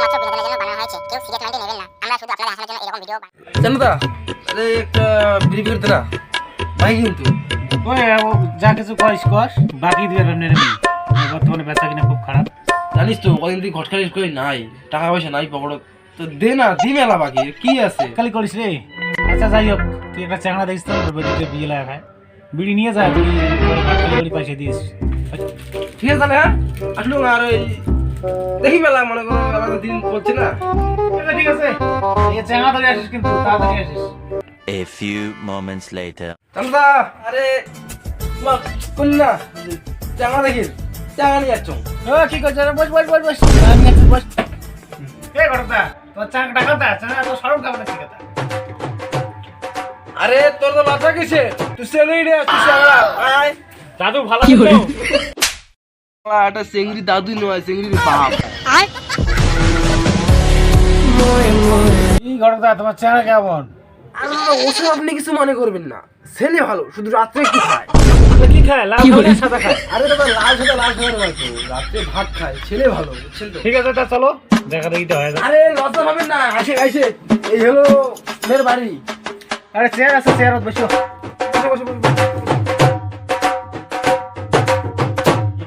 শুধুমাত্র বিনোদনের জন্য বানানো হয়েছে, কেউ সিরিয়াস মাইন্ডে নেবেন না। আমরা শুধু আপনাদের হাসানোর জন্য এরকম ভিডিও বানাই। জানুদা আরে একটা বিড়ি করতে না ভাই কিন্তু ওই যা কিছু কইস কস, বাকি দিয়ে নেবে নেই। বর্তমানে বেচা কিনা খুব খারাপ, জানিস তো কদিন তুই ঘটকারিস করে নাই, টাকা পয়সা নাই পকড়, তো দে না, দি মেলা বাকি কি আছে খালি করিস রে। আচ্ছা যাই হোক, তুই একটা চ্যাংড়া দেখিস তো, বদিকে বিয়ে লাগা খায়, বিড়ি নিয়ে যায়, বিড়ি করে পয়সা দিস। ঠিক আছে তাহলে। হ্যাঁ আসলো না, আর ওই দেখি মেলা মনে করো মেলা তো দিন করছে না। ঠিক আছে, এই চ্যাংড়া ধরে আসিস কিন্তু তাড়াতাড়ি আসিস। A few moments later. জানুদা আরে তোমার কোন না চাঙা দেখি চাঙা নিয়ে যাচ্ছ। ও কি করছ? বস বস বস বস, আমি একটু বস। কে করতা তোর চ্যাংড়া টাকাটা চ্যাংড়া তো সরম কামড়ে শিখাতা। আরে তোর তো লজ্জা কিসে, তুই সেলেই রে তুই চাঙা আয়। দাদু ভালো তো? এটা চেংড়ি দাদু নয়, চেংড়ির বাপ। কি করতা তোমার চ্যাংড়া কেমন? ওসব আপনি কিছু মনে করবেন না, ছেলে ভালো, শুধু রাত্রে একটু খায়। কি খায়? লাল খায় সাদা খায়? আরে দাদা লাল সাদা নয় তো, রাত্রে ভাত খায়, ছেলে ভালো বুঝছেন তো। ঠিক আছে তা চলো দেখা দেখিতে হয়ে যায়। আরে লজ্জা পাবেন না, আসে আইসে এই হলো মেয়ের বাড়ি। আরে চেয়ার আছে, চেয়ারত বসো।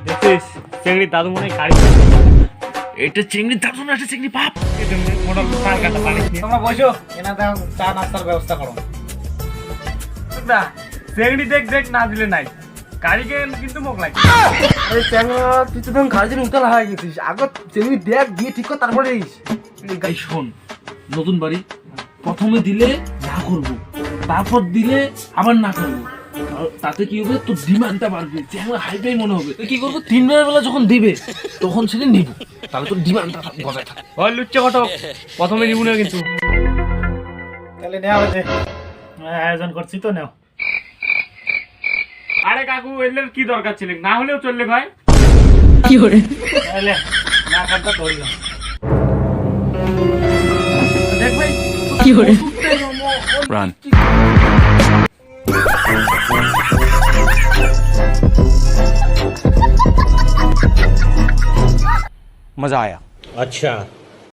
দেখিস চিংড়ি দাদু মনে হয় কাড়ি। এটা চিংড়ি দাদু না, এটা চিংড়ি বাপ। তোমরা বসো, এনা দাও চা নাস্তার ব্যবস্থা করো। চিংড়ি দেখ দেখ না দিলে নাই, কারিকে কিন্তু মুখ লাগে। আরে চ্যাংড়া তুই তো তখন গাড়িতে উতলা হয়ে গেছিস, আগে চিংড়ি দেখ দিয়ে ঠিক কর তারপরে গাই। শোন, নতুন বাড়ি প্রথমে দিলে না করবো, তারপর দিলে আবার না করবো, তাতে কি হবে তোর ডিমান্ডটা বাড়বে, চ্যাংড়া হাইটাই মনে হবে। তুই কি করবো, 3 বেলা যখন দিবে তখন সেটা নিব, তাহলে তোর ডিমান্ডটা বজায় থাকে। ওই লুচ্চে ঘটক প্রথমে নিবু না কিন্তু। তাহলে নেওয়া হয়েছে, আয়োজন করছি তো নেও। আরে কাকু এলের কি দরকার ছিল, না হলেও চললে ভাই। কি করে তাহলে না খাতা তোই না দেখ ভাই কি করে Run. मजा आया। अच्छा